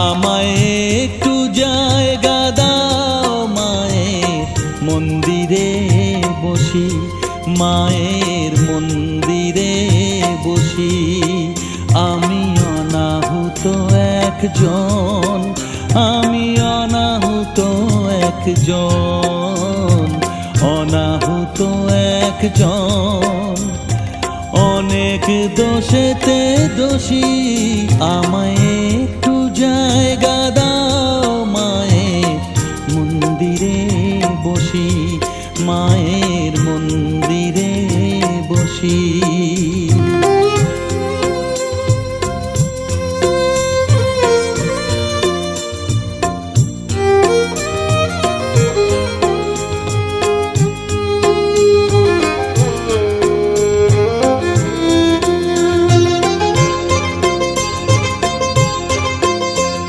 আমায় একটু জায়গা দাও মায়ের মন্দিরে বসি, মায়ের মন্দিরে বসি। আমি অনাহুত একজন, আমি অনাহুত একজন, অনাহুত একজন। অনেক দোষেতে দোষী, আমায় একটু জায়গা